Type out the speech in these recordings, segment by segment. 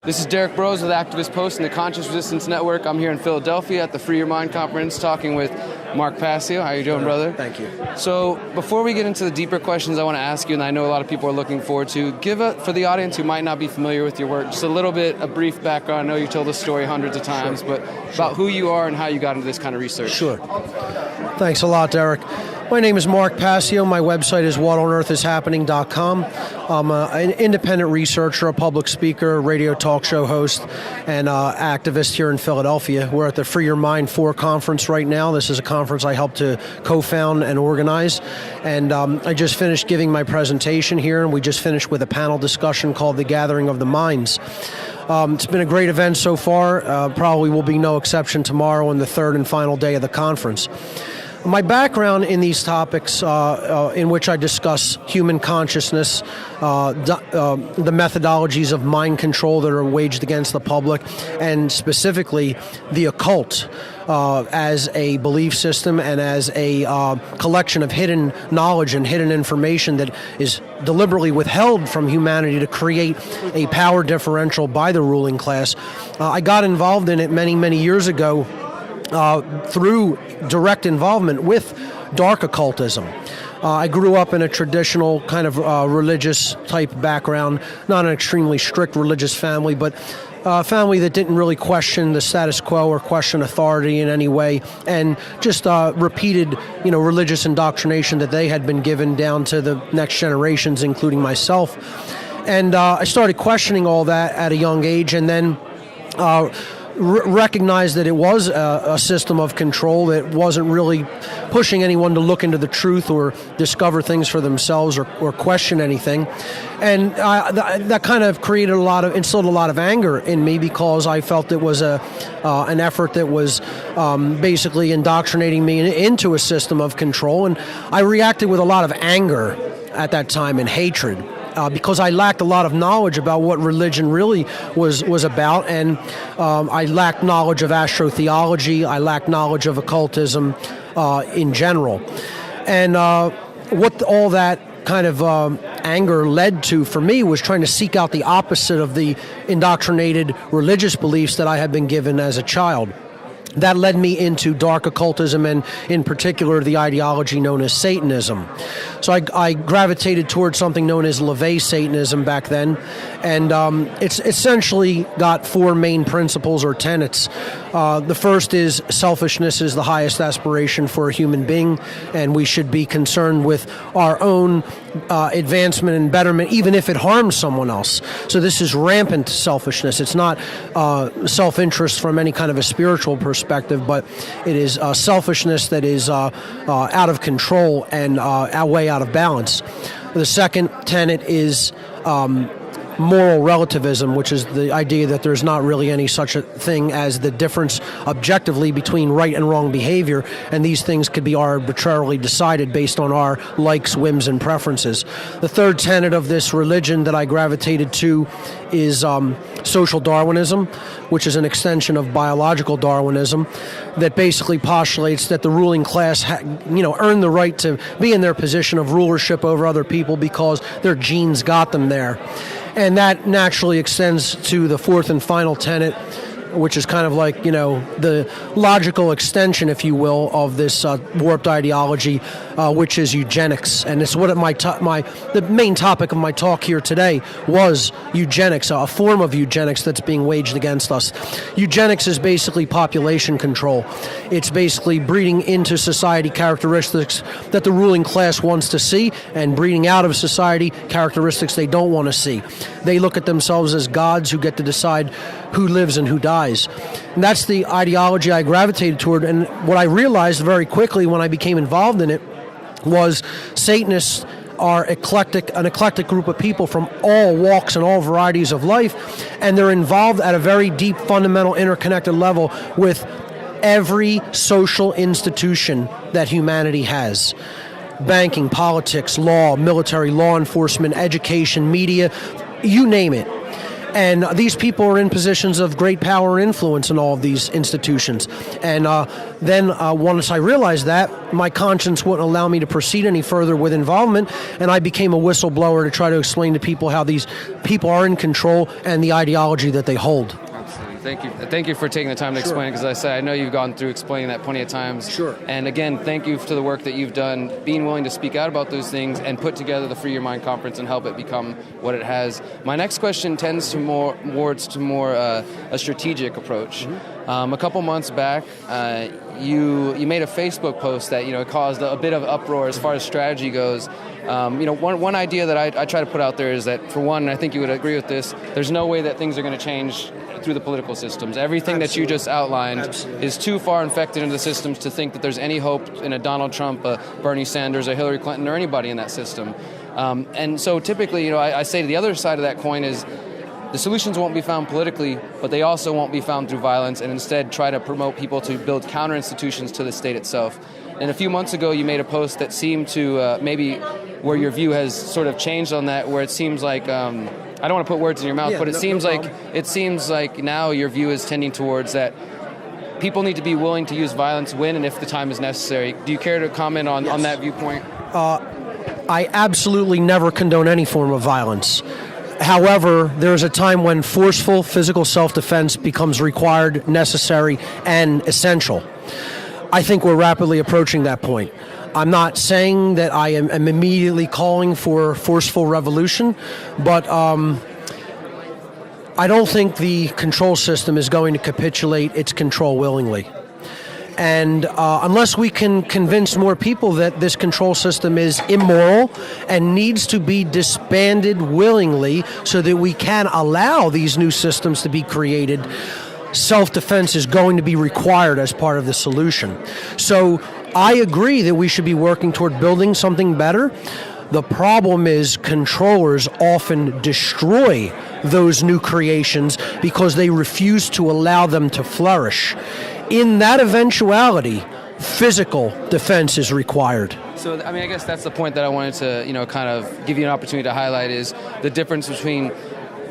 This is Derek Bros with Activist Post and the Conscious Resistance Network. I'm here in Philadelphia at the Free Your Mind Conference talking with Mark Passio. How are you doing, brother? Thank you. So before we get into the deeper questions I want to ask you, and I know a lot of people are looking forward to, for the audience who might not be familiar with your work, just a brief background. I know you told the story hundreds of times, but about who you are and how you got into this kind of research. Sure. Thanks a lot, Derek. My name is Mark Passio. My website is whatonearthishappening.com. I'm an independent researcher, a public speaker, radio talk show host, and activist here in Philadelphia. We're at the Free Your Mind 4 conference right now. This is a conference I helped to co-found and organize. And I just finished giving my presentation here, and we just finished with a panel discussion called The Gathering of the Minds. It's been a great event so far. Probably will be no exception tomorrow on the third and final day of the conference. My background in these topics, in which I discuss human consciousness, the methodologies of mind control that are waged against the public, and specifically the occult as a belief system and as a collection of hidden knowledge and hidden information that is deliberately withheld from humanity to create a power differential by the ruling class. I got involved in it many, many years ago through direct involvement with dark occultism. I grew up in a traditional kind of religious type background, not an extremely strict religious family, but a family that didn't really question the status quo or question authority in any way, and just repeated, religious indoctrination that they had been given down to the next generations, including myself. And I started questioning all that at a young age, and then recognized that it was a system of control that wasn't really pushing anyone to look into the truth or discover things for themselves or question anything. And that kind of instilled a lot of anger in me, because I felt it was an effort that was basically indoctrinating me into a system of control. And I reacted with a lot of anger at that time and hatred. Because I lacked a lot of knowledge about what religion really was about, and I lacked knowledge of astrotheology, I lacked knowledge of occultism in general. And what all that kind of anger led to for me was trying to seek out the opposite of the indoctrinated religious beliefs that I had been given as a child. That led me into dark occultism, and in particular the ideology known as Satanism. So I gravitated towards something known as LaVey Satanism back then, and it's essentially got 4 main principles or tenets. The first is selfishness is the highest aspiration for a human being, and we should be concerned with our own advancement and betterment, even if it harms someone else. So this is rampant selfishness. It's not self-interest from any kind of a spiritual perspective, but it is selfishness that is out of control and way out of balance. The second tenet is moral relativism, which is the idea that there's not really any such a thing as the difference objectively between right and wrong behavior, and these things could be arbitrarily decided based on our likes, whims, and preferences. The third tenet of this religion that I gravitated to is social Darwinism, which is an extension of biological Darwinism that basically postulates that the ruling class earned the right to be in their position of rulership over other people because their genes got them there. And that naturally extends to the fourth and final tenet, which is kind of like, the logical extension, if you will, of this warped ideology, which is eugenics. And it's what the main topic of my talk here today was eugenics, a form of eugenics that's being waged against us. Eugenics is basically population control. It's basically breeding into society characteristics that the ruling class wants to see, and breeding out of society characteristics they don't want to see. They look at themselves as gods who get to decide who lives and who dies. And that's the ideology I gravitated toward. And what I realized very quickly when I became involved in it was Satanists are an eclectic group of people from all walks and all varieties of life, and they're involved at a very deep, fundamental, interconnected level with every social institution that humanity has. Banking, politics, law, military, law enforcement, education, media, you name it. And these people are in positions of great power and influence in all of these institutions. And then once I realized that, my conscience wouldn't allow me to proceed any further with involvement, and I became a whistleblower to try to explain to people how these people are in control and the ideology that they hold. Thank you for taking the time to explain it, because I said I know you've gone through explaining that plenty of times. Sure. And again, thank you for the work that you've done, being willing to speak out about those things and put together the Free Your Mind conference and help it become what it has. My next question tends to more a strategic approach. Mm-hmm. A couple months back, you made a Facebook post that caused a bit of uproar as far as strategy goes. One idea that I try to put out there is that, for one, and I think you would agree with this, there's no way that things are going to change through the political systems. Everything that you just outlined is too far infected into the systems to think that there's any hope in a Donald Trump, a Bernie Sanders, a Hillary Clinton, or anybody in that system. And so typically, I say the other side of that coin is the solutions won't be found politically, but they also won't be found through violence, and instead try to promote people to build counter institutions to the state itself. And a few months ago, you made a post that seemed to maybe where your view has sort of changed on that, where it seems like I don't want to put words in your mouth, but it seems like now your view is tending towards that people need to be willing to use violence when and if the time is necessary. Do you care to comment on that viewpoint? I absolutely never condone any form of violence. However, there's a time when forceful physical self-defense becomes required, necessary, and essential. I think we're rapidly approaching that point. I'm not saying that I am immediately calling for forceful revolution, but I don't think the control system is going to capitulate its control willingly. And unless we can convince more people that this control system is immoral and needs to be disbanded willingly so that we can allow these new systems to be created, self-defense is going to be required as part of the solution. So I agree that we should be working toward building something better. The problem is controllers often destroy those new creations because they refuse to allow them to flourish. In that eventuality, physical defense is required. So, I guess that's the point that I wanted to, kind of give you an opportunity to highlight is the difference between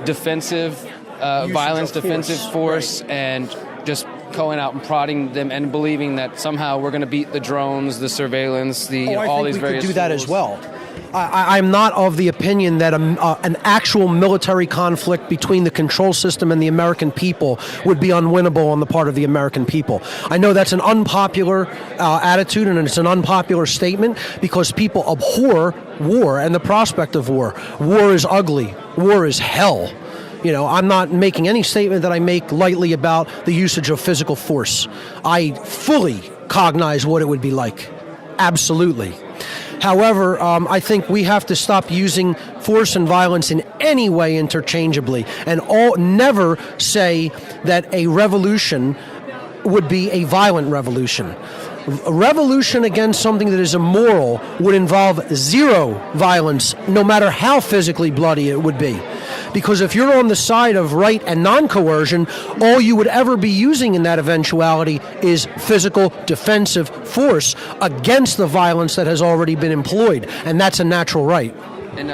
defensive violence, defensive force, right, and just going out and prodding them and believing that somehow we're going to beat the drones, the surveillance, all these various tools. I think we could do that as well. I'm not of the opinion that an actual military conflict between the control system and the American people would be unwinnable on the part of the American people. I know that's an unpopular attitude, and it's an unpopular statement because people abhor war and the prospect of war. War is ugly. War is hell. I'm not making any statement that I make lightly about the usage of physical force. I fully cognize what it would be like. Absolutely. However, I think we have to stop using force and violence in any way interchangeably, and never say that a revolution would be a violent revolution. A revolution against something that is immoral would involve zero violence, no matter how physically bloody it would be. Because if you're on the side of right and non-coercion, all you would ever be using in that eventuality is physical defensive force against the violence that has already been employed. And that's a natural right. And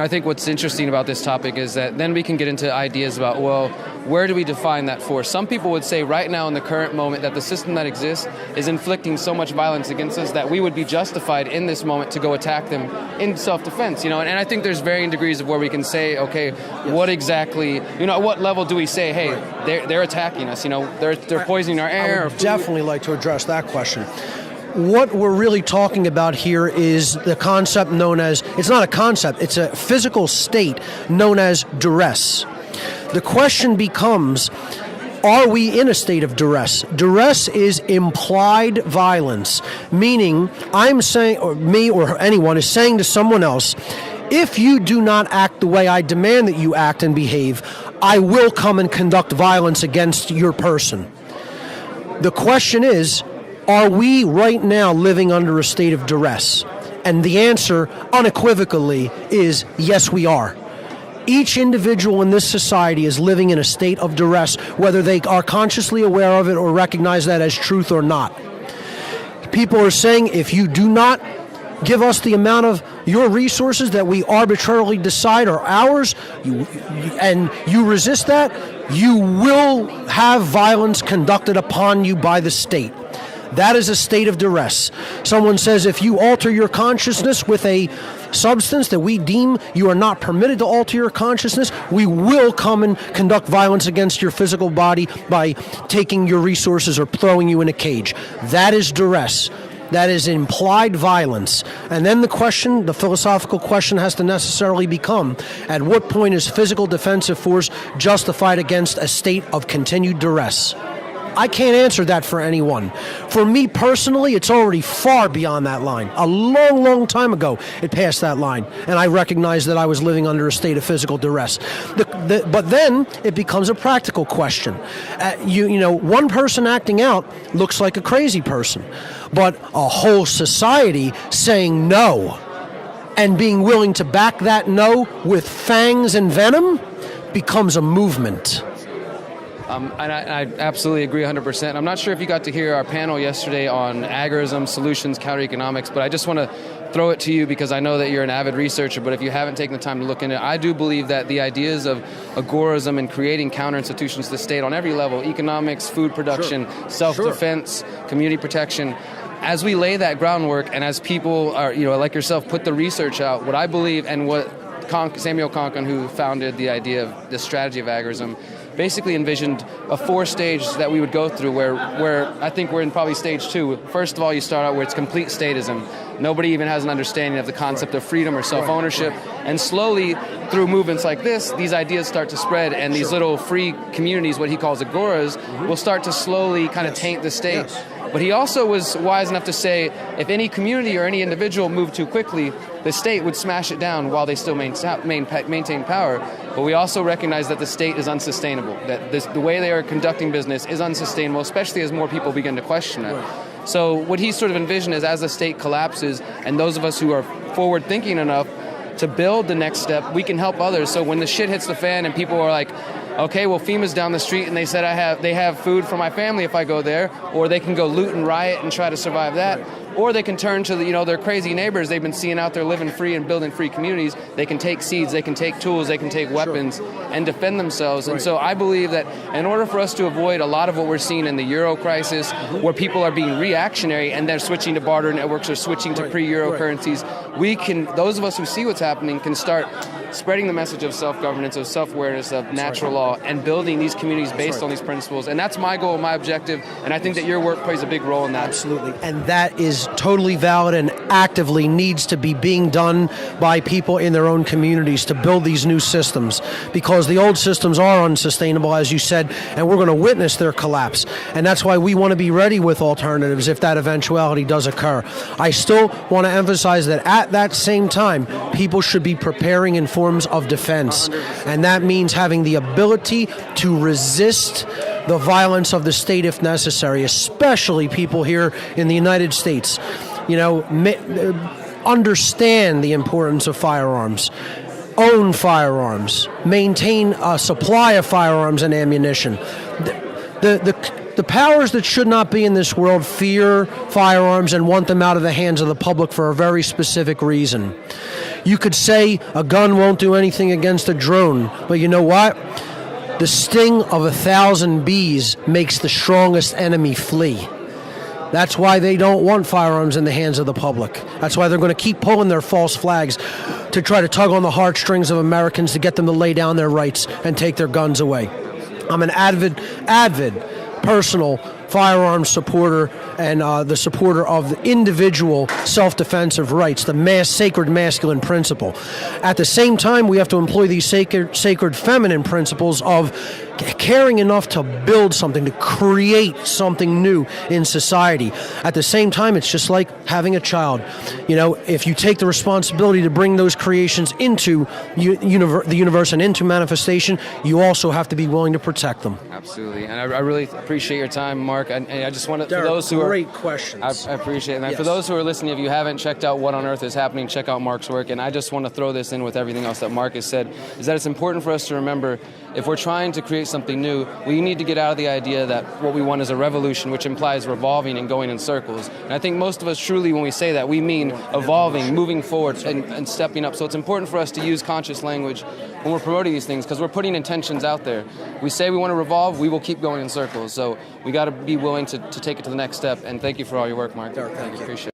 I think what's interesting about this topic is that then we can get into ideas about, well, where do we define that force? Some people would say right now in the current moment that the system that exists is inflicting so much violence against us that we would be justified in this moment to go attack them in self-defense, and I think there's varying degrees of where we can say, okay, what exactly, at what level do we say, hey, they're attacking us, they're poisoning our air. I would definitely like to address that question. What we're really talking about here is the concept known as, it's not a concept, it's a physical state known as duress. The question becomes, are we in a state of duress? Duress is implied violence, meaning I'm saying, or me or anyone is saying to someone else, if you do not act the way I demand that you act and behave, I will come and conduct violence against your person. The question is, are we right now living under a state of duress? And the answer, unequivocally, is yes, we are. Each individual in this society is living in a state of duress, whether they are consciously aware of it or recognize that as truth or not. People are saying, if you do not give us the amount of your resources that we arbitrarily decide are ours, and you resist that, you will have violence conducted upon you by the state. That is a state of duress. Someone says if you alter your consciousness with a substance that we deem you are not permitted to alter your consciousness, we will come and conduct violence against your physical body by taking your resources or throwing you in a cage. That is duress. That is implied violence. And then the philosophical question has to necessarily become, at what point is physical defensive force justified against a state of continued duress? I can't answer that for anyone. For me personally, it's already far beyond that line. A long, long time ago, it passed that line, and I recognized that I was living under a state of physical duress. But then it becomes a practical question. One person acting out looks like a crazy person, but a whole society saying no and being willing to back that no with fangs and venom becomes a movement. And I absolutely agree 100%. I'm not sure if you got to hear our panel yesterday on agorism, solutions, counter-economics, but I just want to throw it to you because I know that you're an avid researcher, but if you haven't taken the time to look into it, I do believe that the ideas of agorism and creating counter-institutions to the state on every level, economics, food production, self-defense, community protection, as we lay that groundwork and as people are, like yourself, put the research out, what I believe and what Samuel Konkin, who founded the idea of the strategy of agorism, basically envisioned a 4-stage that we would go through where I think we're in probably stage 2. First of all, you start out where it's complete statism. Nobody even has an understanding of the concept of freedom or self-ownership. And slowly, through movements like this, these ideas start to spread, and these little free communities, what he calls agoras, will start to slowly kind of taint the state. But he also was wise enough to say, if any community or any individual moved too quickly, the state would smash it down while they still maintain power. But we also recognize that the state is unsustainable, that the way they are conducting business is unsustainable, especially as more people begin to question it. So what he sort of envisioned is as the state collapses, and those of us who are forward-thinking enough to build the next step, we can help others. So when the shit hits the fan and people are like, okay, well, FEMA's down the street and they said they have food for my family if I go there, or they can go loot and riot and try to survive that, or they can turn to their crazy neighbors they've been seeing out there living free and building free communities. They can take seeds, they can take tools, they can take weapons and defend themselves. And so I believe that in order for us to avoid a lot of what we're seeing in the Euro crisis, where people are being reactionary and they're switching to barter networks or switching to pre-Euro currencies, those of us who see what's happening can start spreading the message of self-governance, of self-awareness, of natural law, and building these communities based on these principles. And that's my goal, my objective, and I think that your work plays a big role in that. Absolutely. And that is totally valid and actively needs to be being done by people in their own communities to build these new systems, because the old systems are unsustainable, as you said, and we're going to witness their collapse. And that's why we want to be ready with alternatives if that eventuality does occur. I still want to emphasize that at that same time, people should be preparing in forms of defense. 100%. And that means having the ability to resist the violence of the state if necessary, especially people here in the United States. Understand the importance of firearms, own firearms, maintain a supply of firearms and ammunition. The powers that should not be in this world fear firearms and want them out of the hands of the public for a very specific reason. You could say a gun won't do anything against a drone, but you know what? The sting of 1,000 bees makes the strongest enemy flee. That's why they don't want firearms in the hands of the public. That's why they're going to keep pulling their false flags to try to tug on the heartstrings of Americans to get them to lay down their rights and take their guns away. I'm an avid personal firearms supporter and the supporter of the individual self-defensive rights, the sacred masculine principle. At the same time, we have to employ these sacred feminine principles of caring enough to build something, to create something new in society. At the same time, it's just like having a child. If you take the responsibility to bring those creations into the universe and into manifestation, you also have to be willing to protect them. Absolutely. And I really appreciate your time, Mark. Mark. And I just want to, Derek, for those who great questions. I appreciate it. And Yes. for those who are listening, if you haven't checked out What on Earth is Happening, check out Mark's work. And I just want to throw this in with everything else that Mark has said, is that it's important for us to remember, if we're trying to create something new, we need to get out of the idea that what we want is a revolution, which implies revolving and going in circles. And I think most of us truly, when we say that, we mean evolving, moving forward, and stepping up. So it's important for us to use conscious language when we're promoting these things, because we're putting intentions out there. We say we want to revolve, we will keep going in circles. So we got to be willing to take it to the next step. And thank you for all your work, Mark. Derek, thank you. Appreciate it.